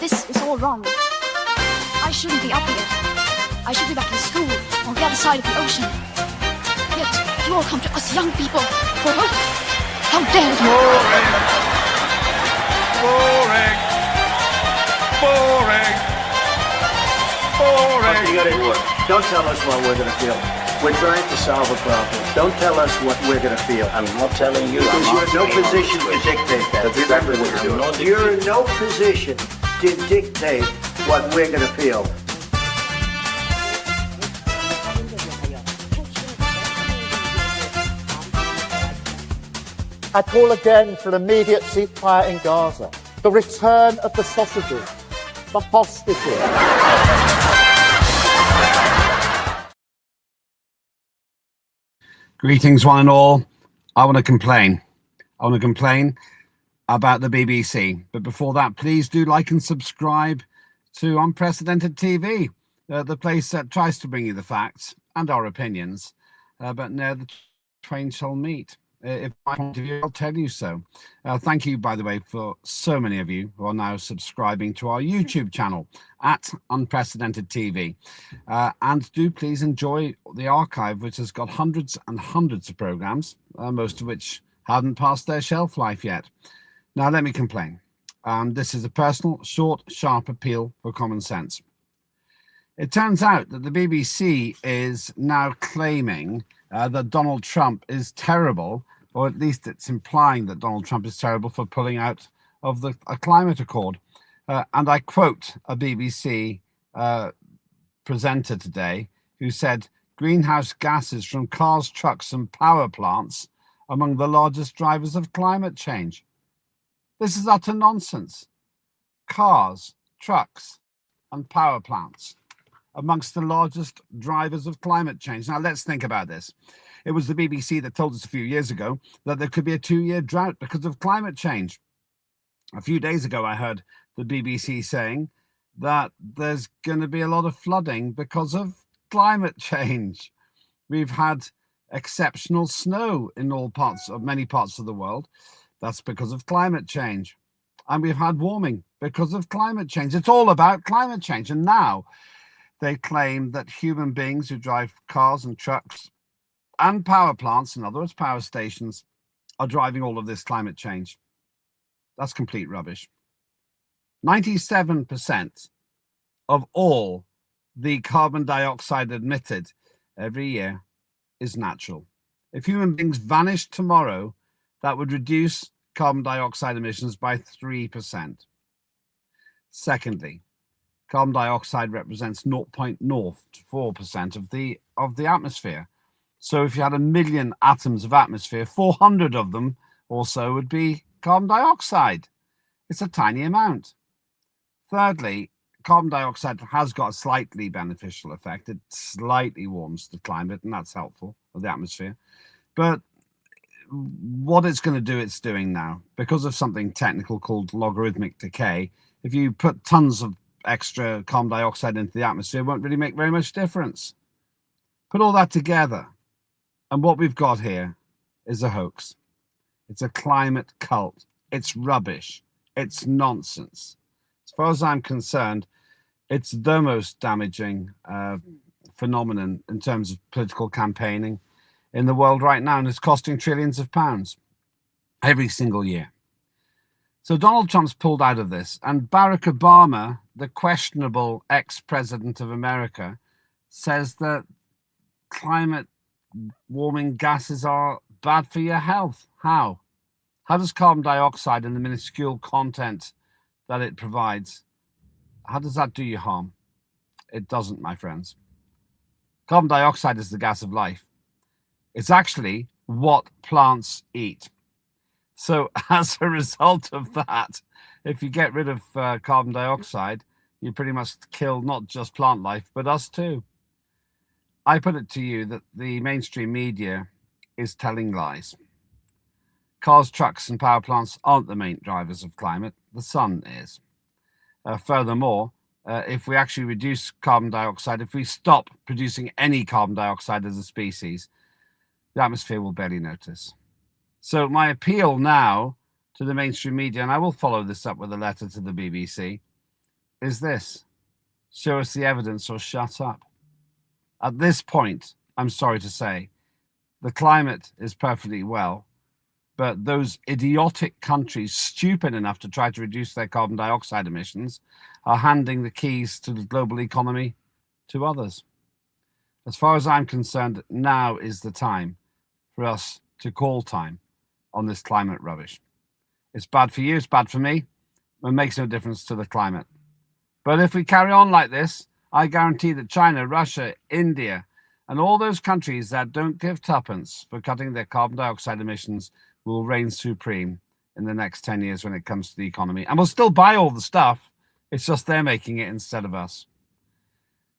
This is all wrong. I shouldn't be up here. I should be back in school on the other side of the ocean. Yet you all come to us young people for hope. How dare you! Boring. Boring. Boring. Okay, you got into it. Don't tell us what we're going to feel. We're trying to solve a problem. Don't tell us what we're going to feel. I'm not telling you. Because you're in no position to dictate that. That's exactly what you're doing. You're in no position to dictate what we're going to feel. I call again for an immediate ceasefire in Gaza, the return of the sausages, the hostages. Greetings, one and all. I want to complain. I want to complain about the BBC. But before that, please do like and subscribe to Unprecedented TV, the place that tries to bring you the facts and our opinions. But now the twain shall meet. If my point of view, I'll tell you so. Thank you, by the way, for so many of you who are now subscribing to our YouTube channel at Unprecedented TV. And do please enjoy the archive, which has got hundreds and hundreds of programs, most of which haven't passed their shelf life yet. Now, let me complain. This is a personal, short, sharp appeal for common sense. It turns out that the BBC is now claiming that Donald Trump is terrible, or at least it's implying that Donald Trump is terrible for pulling out of a climate accord. And I quote a BBC presenter today who said, greenhouse gases from cars, trucks and power plants among the largest drivers of climate change. This is utter nonsense. Cars, trucks and power plants amongst the largest drivers of climate change. Now, let's think about this. It was the BBC that told us a few years ago that there could be a 2-year drought because of climate change. A few days ago, I heard the BBC saying that there's going to be a lot of flooding because of climate change. We've had exceptional snow in many parts of the world. That's because of climate change. And we've had warming because of climate change. It's all about climate change. And now they claim that human beings who drive cars and trucks and power plants, in other words, power stations, are driving all of this climate change. That's complete rubbish. 97% of all the carbon dioxide emitted every year is natural. If human beings vanished tomorrow, that would reduce carbon dioxide emissions by 3%. Secondly, carbon dioxide represents 0.04% of the atmosphere. So if you had 1 million atoms of atmosphere, 400 of them also would be carbon dioxide. It's a tiny amount. Thirdly, carbon dioxide has got a slightly beneficial effect. It slightly warms the climate, and that's helpful for the atmosphere. But what it's going to do, it's doing now. Because of something technical called logarithmic decay, if you put tons of extra carbon dioxide into the atmosphere, it won't really make very much difference. Put all that together, and what we've got here is a hoax. It's a climate cult. It's rubbish. It's nonsense. As far as I'm concerned, it's the most damaging phenomenon in terms of political campaigning in the world right now, and it's costing trillions of pounds every single year. So Donald Trump's pulled out of this, and Barack Obama, the questionable ex-president of America, says that climate warming gases are bad for your health. How? How does carbon dioxide and the minuscule content that it provides, how does that do you harm? It doesn't, my friends. Carbon dioxide is the gas of life. It's actually what plants eat. So as a result of that, if you get rid of carbon dioxide, you pretty much kill not just plant life, but us too. I put it to you that the mainstream media is telling lies. Cars, trucks and power plants aren't the main drivers of climate. The sun is. Furthermore, if we actually reduce carbon dioxide, if we stop producing any carbon dioxide as a species, the atmosphere will barely notice. So my appeal now to the mainstream media, and I will follow this up with a letter to the BBC, is this: show us the evidence or shut up. At this point, I'm sorry to say, the climate is perfectly well, but those idiotic countries stupid enough to try to reduce their carbon dioxide emissions are handing the keys to the global economy to others. As far as I'm concerned, now is the time for us to call time on this climate rubbish. It's bad for you, it's bad for me, it makes no difference to the climate. But if we carry on like this, I guarantee that China, Russia, India, and all those countries that don't give tuppence for cutting their carbon dioxide emissions will reign supreme in the next 10 years when it comes to the economy. And we'll still buy all the stuff, it's just they're making it instead of us.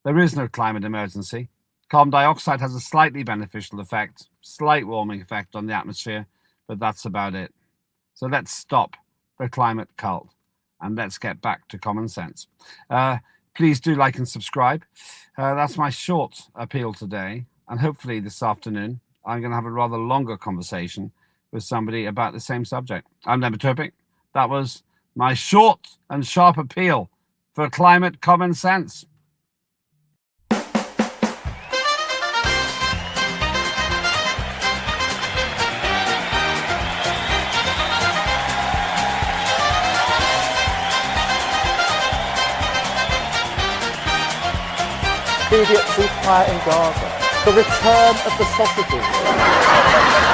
There is no climate emergency. Carbon dioxide has a slightly beneficial effect, slight warming effect on the atmosphere, but that's about it. So let's stop the climate cult and let's get back to common sense. Please do like and subscribe. That's my short appeal today. And hopefully this afternoon, I'm going to have a rather longer conversation with somebody about the same subject. I'm Lembit Öpik. That was my short and sharp appeal for climate common sense. Immediate ceasefire in Gaza. The return of the sausages.